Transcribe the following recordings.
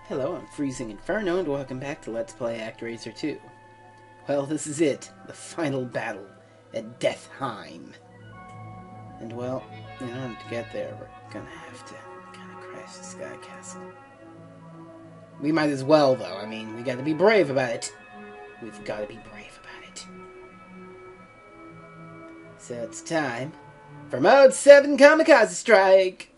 Hello, I'm Freezing Inferno, and welcome back to Let's Play Actraiser 2. Well, this is it, the final battle at Deathheim. And well, in order to get there, we're gonna have to kind of crash the Sky Castle. We might as well, though. I mean, we gotta be brave about it. We've gotta be brave about it. So it's time for Mode 7 Kamikaze Strike!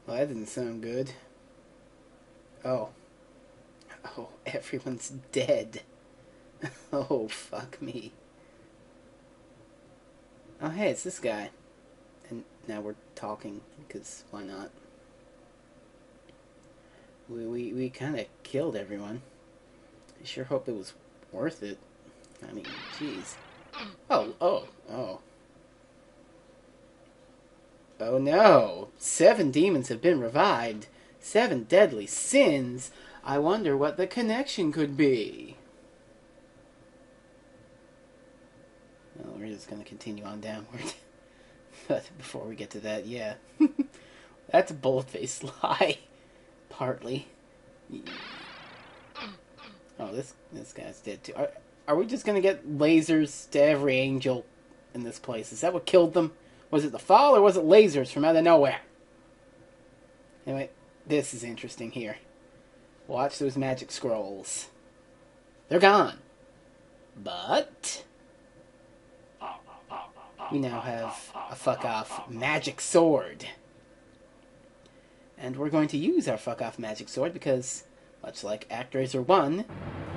Well, that didn't sound good. Oh, everyone's dead. Oh, fuck me. Oh, hey, it's this guy. And now we're talking, because why not? We kind of killed everyone. I sure hope it was worth it. I mean, jeez. Oh. Oh no! 7 demons have been revived. 7 deadly sins. I wonder what the connection could be. Well, we're just going to continue on downward. But before we get to that, yeah. That's a bullet-faced lie. Partly. Oh, this guy's dead too. Are we just going to get lasers to every angel in this place? Is that what killed them? Was it the fall, or was it lasers from out of nowhere? Anyway, this is interesting here. Watch those magic scrolls. They're gone. But we now have a fuck-off magic sword. And we're going to use our fuck-off magic sword because, much like Actraiser 1,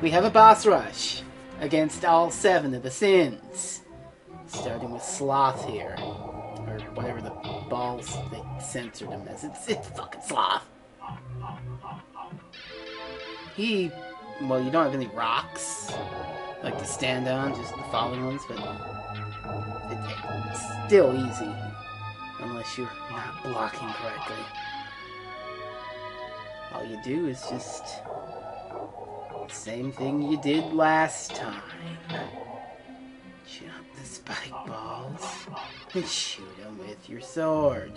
we have a boss rush against all 7 of the sins. Starting with Sloth here. Or whatever the balls they censored him as. It's fucking Sloth. Well, you don't have any rocks, like to stand on, just the falling ones, but it's still easy, unless you're not blocking correctly. All you do is just the same thing you did last time. Jump the spike balls and shoot them with your sword.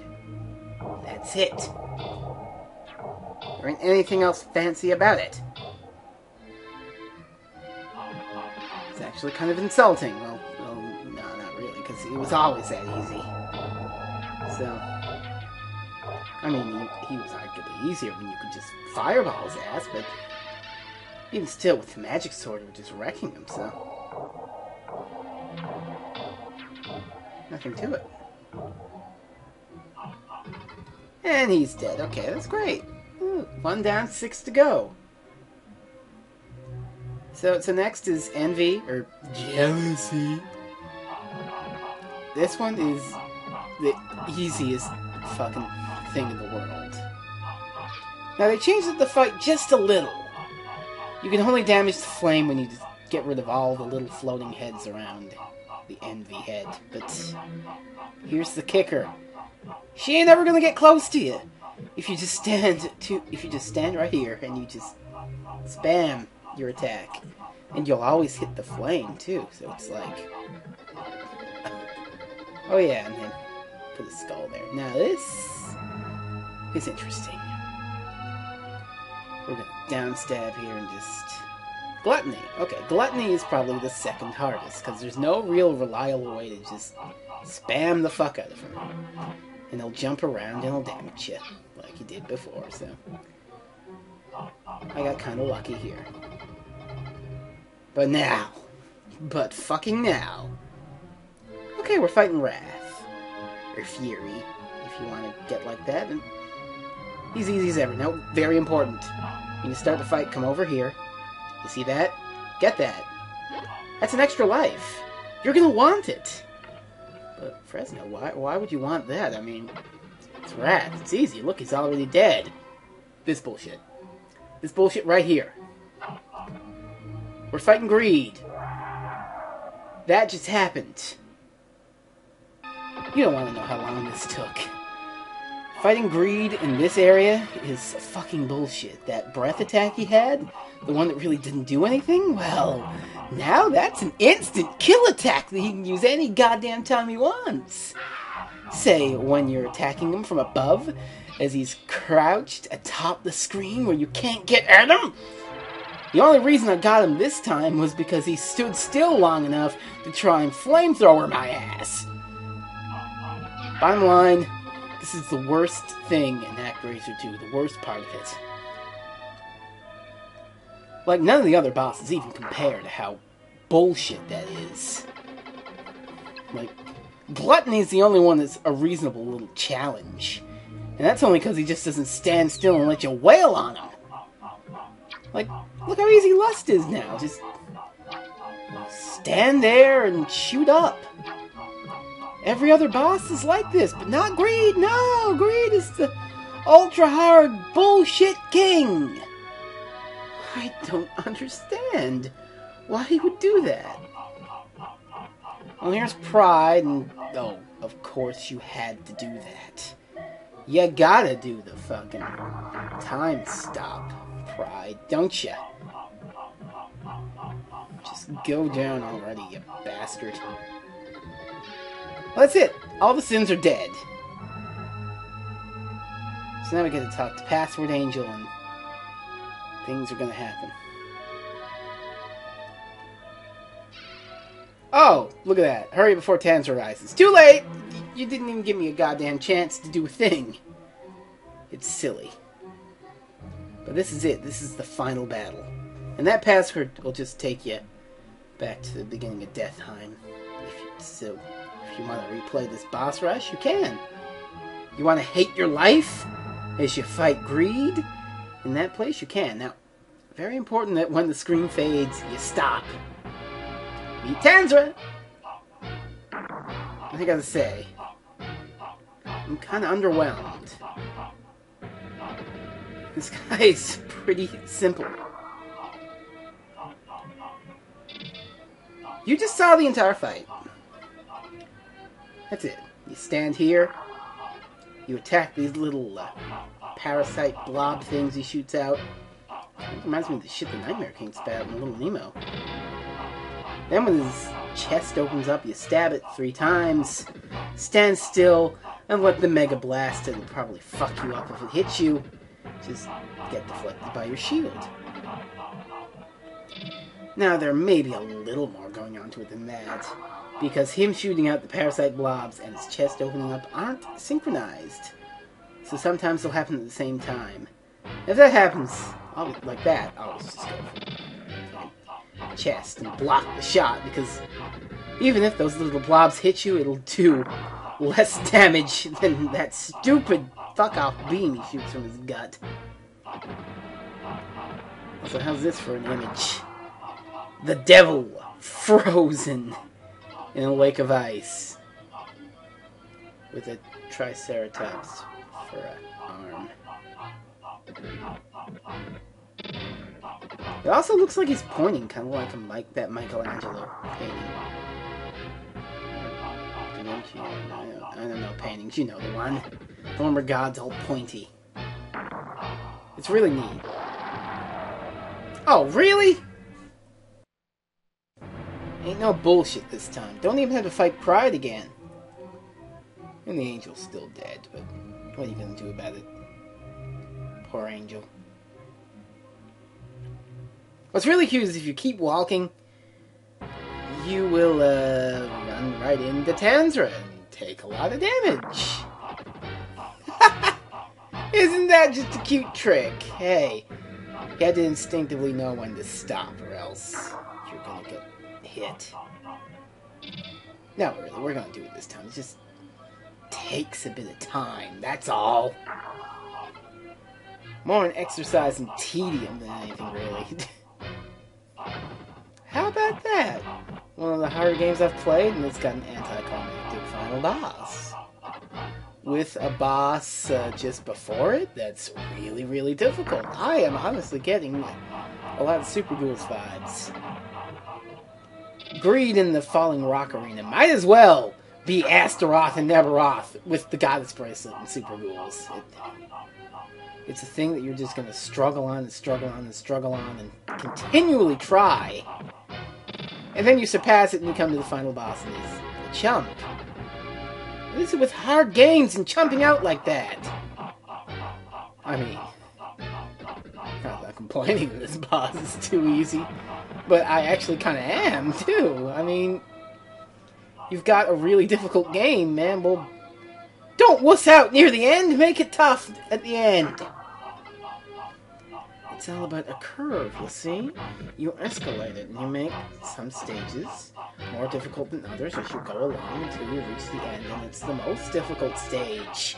That's it. There ain't anything else fancy about it. It's actually kind of insulting. Well, no, not really, because it was always that easy. So, I mean, he was arguably easier when you could just fireball his ass, but even still, with the magic sword, we're just wrecking him, so nothing to it. And he's dead. Okay, that's great. Ooh, 1 down, 6 to go. So next is envy, or jealousy. This one is the easiest fucking thing in the world. Now, they changed the fight just a little. You can only damage the flame when you just get rid of all the little floating heads around the envy head. But here's the kicker. She ain't ever gonna get close to you if you just stand right here and you just spam your attack. And you'll always hit the flame too, so it's like, oh yeah, and then put a skull there. Now this is interesting. We're gonna downstab here and just gluttony. Okay, gluttony is probably the second hardest, because there's no real reliable way to just spam the fuck out of him. And he'll jump around and he'll damage you, like he did before, so I got kind of lucky here. But fucking now. Okay, we're fighting Wrath. Or Fury, if you want to get like that. And he's easy as ever. Now, very important. When you start the fight, come over here. You see that? Get that. That's an extra life. You're gonna want it. But Fresno, why would you want that? I mean, it's Wrath. It's easy. Look, he's already dead. This bullshit. This bullshit right here. We're fighting greed. That just happened. You don't want to know how long this took. Fighting Greed in this area is fucking bullshit. That breath attack he had, the one that really didn't do anything, well, now that's an instant kill attack that he can use any goddamn time he wants. Say, when you're attacking him from above, as he's crouched atop the screen where you can't get at him. The only reason I got him this time was because he stood still long enough to try and flamethrower my ass. Bottom line, this is the worst thing in Actraiser 2, the worst part of it. Like, none of the other bosses even compare to how bullshit that is. Like, Gluttony is the only one that's a reasonable little challenge. And that's only because he just doesn't stand still and let you wail on him. Like, look how easy Lust is now. Just stand there and shoot up. Every other boss is like this, but not Greed. No, Greed is the ultra-hard bullshit king. I don't understand why he would do that. Well, here's Pride, and oh, of course you had to do that. You gotta do the fucking time stop, Pride, don't ya? Just go down already, you bastard. Well, that's it. All the sins are dead. So now we get to talk to Password Angel, and things are gonna happen. Oh, look at that. Hurry before Tanzer rises. Too late! You didn't even give me a goddamn chance to do a thing. It's silly. But this is it. This is the final battle. And that password will just take you back to the beginning of Deathheim. If you want to replay this boss rush, you can. You want to hate your life as you fight Greed in that place, you can. Now, very important that when the screen fades, you stop. Meet Tanzra! I gotta say, I'm kind of underwhelmed. This guy is pretty simple. You just saw the entire fight. That's it. You stand here, you attack these little parasite blob things he shoots out. It reminds me of the shit the Nightmare King spat out in Little Nemo. Then when his chest opens up, you stab it 3 times, stand still, and let the Mega Blast. It'll probably fuck you up if it hits you. Just get deflected by your shield. Now, there may be a little more going on to it than that, because him shooting out the parasite blobs and his chest opening up aren't synchronized. So sometimes they'll happen at the same time. If that happens, like that, I'll just go for the chest and block the shot, because even if those little blobs hit you, it'll do less damage than that stupid fuck-off beam he shoots from his gut. So how's this for an image? The devil, frozen in a lake of ice, with a triceratops for an arm. It also looks like he's pointing, kind of like that Michelangelo painting. I don't know paintings, you know the one. The one where God's all pointy. It's really neat. Oh, really? Ain't no bullshit this time. Don't even have to fight Pride again. And the Angel's still dead, but what are you gonna do about it? Poor Angel. What's really cute is if you keep walking, you will run right into Tanzra and take a lot of damage. Isn't that just a cute trick? Hey, you had to instinctively know when to stop, or else you're gonna get hit. No, really, we're gonna do it this time. It just takes a bit of time, that's all. More an exercise in tedium than anything, really. How about that? One of the harder games I've played, and it's got an anticlimactic final boss. With a boss just before it, that's really, really difficult. I am honestly getting a lot of Super Ghouls vibes. Greed in the Falling Rock Arena might as well be Astaroth and Nebaroth with the Goddess Bracelet and Super Ghouls. It's a thing that you're just going to struggle on and struggle on and struggle on and continually try. And then you surpass it and you come to the final boss and he's a chump. What is it with hard games and chumping out like that? I mean, I'm not complaining that this boss is too easy, but I actually kind of am, too. I mean, you've got a really difficult game, man. Well, don't wuss out near the end. Make it tough at the end. It's all about a curve, you see? You escalate it, and you make some stages more difficult than others as you go along until you reach the end, and it's the most difficult stage.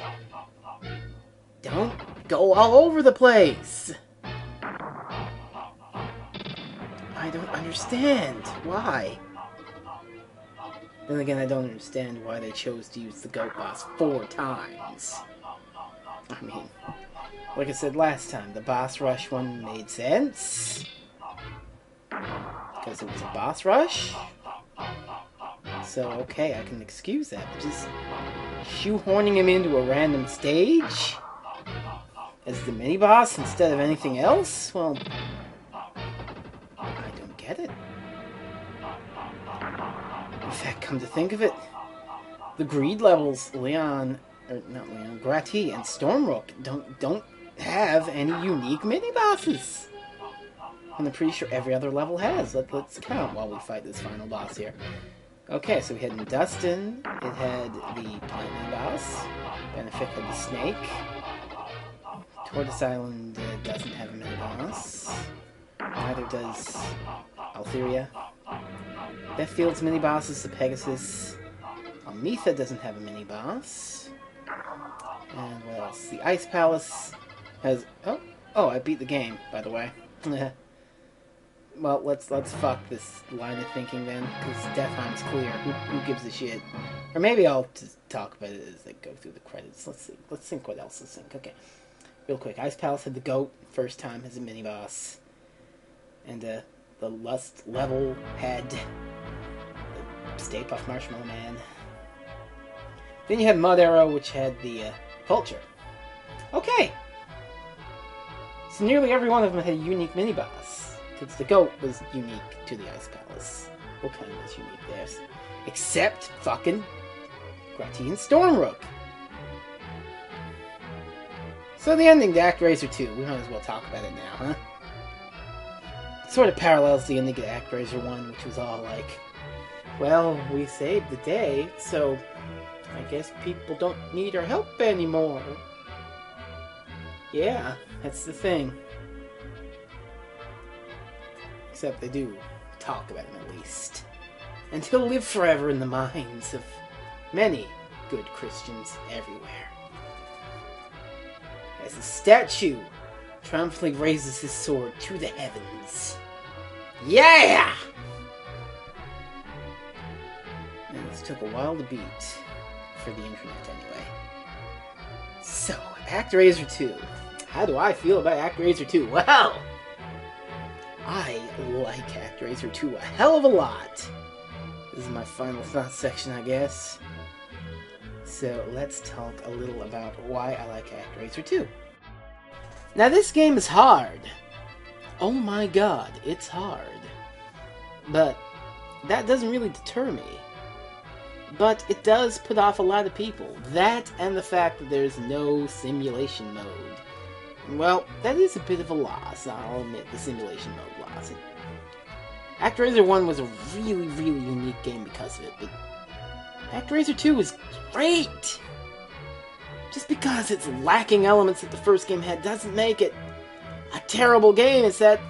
Don't go all over the place! I don't understand. Why? Then again, I don't understand why they chose to use the goat boss 4 times. I mean, like I said last time, the boss rush one made sense. Because it was a boss rush. So, okay, I can excuse that. But just shoehorning him into a random stage as the mini-boss instead of anything else? Well, I don't get it. In fact, come to think of it, the greed levels, Grati and Stormrook don't have any unique mini-bosses. And I'm pretty sure every other level has. Let's count while we fight this final boss here. Okay, so we had Dustin, it had the Plant mini-boss, Benefic had the Snake, Tortoise Island doesn't have a mini-boss, neither does Altheria. Bethfield's mini-boss is the Pegasus, Almetha doesn't have a mini-boss, and what else? The Ice Palace has... Oh, I beat the game, by the way. Well, let's fuck this line of thinking then, because Defheim's clear. Who gives a shit? Or maybe I'll just talk about it as they go through the credits. Let's see. Let's think what else to think. Okay. Real quick. Ice Palace had the goat. First time as a mini-boss. And the Lust level had the Stay Puft Marshmallow Man. Then you had Mud Arrow, which had the Vulture. Okay. So nearly every one of them had a unique mini-boss. Because the goat was unique to the Ice Palace. Volcano was unique there. Except fucking Grati and Stormrook. So the ending to Actraiser 2. We might as well talk about it now, huh? It sort of parallels the ending to Actraiser 1, which was all like, well, we saved the day, so I guess people don't need our help anymore. Yeah, that's the thing. Except they do talk about him at least. And he'll live forever in the minds of many good Christians everywhere. As the statue triumphantly raises his sword to the heavens. Yeah! And this took a while to beat. For the internet, anyway. So, Actraiser 2. How do I feel about Actraiser 2? Well, I like Actraiser 2 a hell of a lot. This is my final thoughts section, I guess. So let's talk a little about why I like Actraiser 2. Now this game is hard. Oh my god, it's hard. But that doesn't really deter me. But it does put off a lot of people. That and the fact that there's no simulation mode. Well, that is a bit of a loss, I'll admit, the simulation mode loss. Actraiser 1 was a really, really unique game because of it, but Actraiser 2 is great! Just because it's lacking elements that the first game had doesn't make it a terrible game. It's that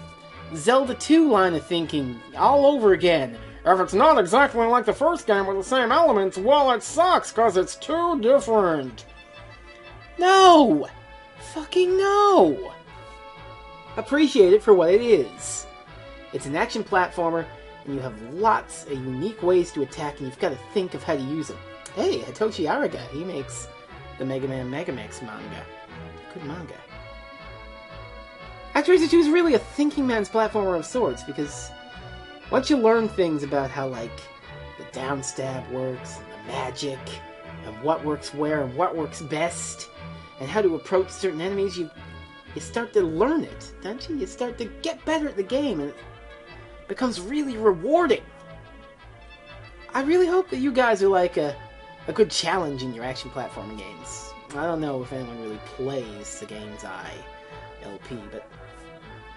Zelda 2 line of thinking all over again. If it's not exactly like the first game with the same elements, well, it sucks because it's too different. No! Fucking no! Appreciate it for what it is. It's an action platformer, and you have lots of unique ways to attack, and you've got to think of how to use them. Hey, Hitoshi Ariga, he makes the Mega Man Megamax manga. Good manga. Actraiser 2 is really a thinking man's platformer of sorts, because once you learn things about how, like, the downstab works, and the magic, and what works where, and what works best, and how to approach certain enemies, you start to learn it, don't you? You start to get better at the game, and it becomes really rewarding. I really hope that you guys are like a good challenge in your action platforming games. I don't know if anyone really plays the games I LP, but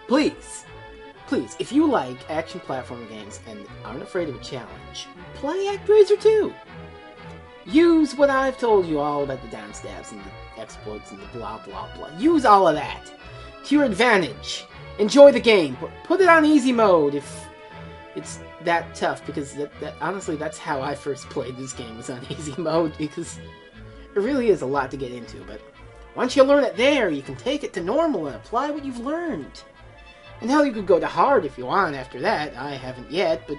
please, if you like action platforming games and aren't afraid of a challenge, play Actraiser 2. Use what I've told you all about the downstabs and the exploits and the blah blah blah. Use all of that to your advantage. Enjoy the game. Put it on easy mode if it's that tough, because that honestly, that's how I first played this game, was on easy mode, because it really is a lot to get into, but once you learn it there, you can take it to normal and apply what you've learned. And hell, you could go to hard if you want after that. I haven't yet, but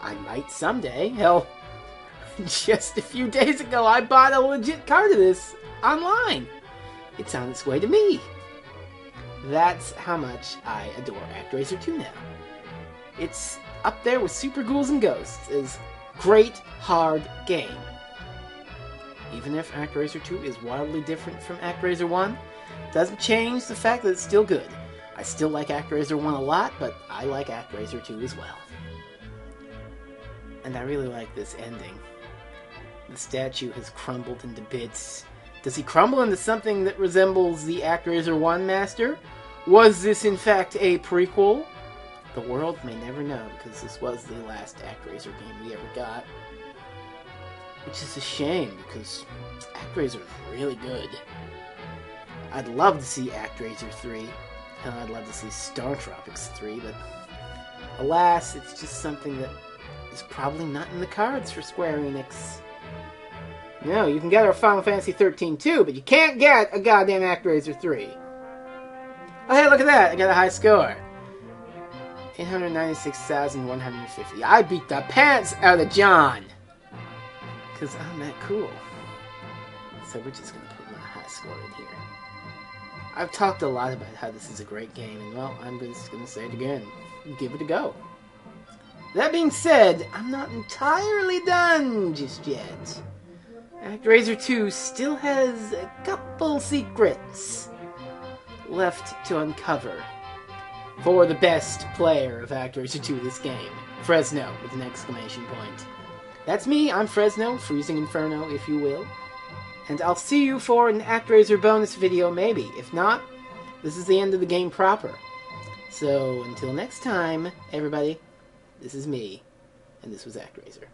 I might someday. Hell, just a few days ago, I bought a legit card of this online. It's on its way to me. That's how much I adore Actraiser 2 now. It's up there with Super Ghouls and Ghosts as great, hard game. Even if Actraiser 2 is wildly different from Actraiser 1, doesn't change the fact that it's still good. I still like Actraiser 1 a lot, but I like Actraiser 2 as well. And I really like this ending. The statue has crumbled into bits. Does he crumble into something that resembles the Actraiser 1 master? Was this in fact a prequel? The world may never know, because this was the last Actraiser game we ever got. Which is a shame, because Actraiser is really good. I'd love to see Actraiser 3, and I'd love to see Star Tropics 3, but alas, it's just something that is probably not in the cards for Square Enix. No, you can get our Final Fantasy 13 too, but you can't get a goddamn Actraiser 3. Oh hey, look at that! I got a high score. 896,150. I beat the pants out of John! Because I'm that cool. So we're just going to put my high score in here. I've talked a lot about how this is a great game, and well, I'm just going to say it again. Give it a go. That being said, I'm not entirely done just yet. Actraiser 2 still has a couple secrets left to uncover for the best player of Actraiser 2 this game. Fresno, with an exclamation point. That's me, I'm Fresno, Freezing Inferno, if you will. And I'll see you for an Actraiser bonus video, maybe. If not, this is the end of the game proper. So, until next time, everybody, this is me, and this was Actraiser.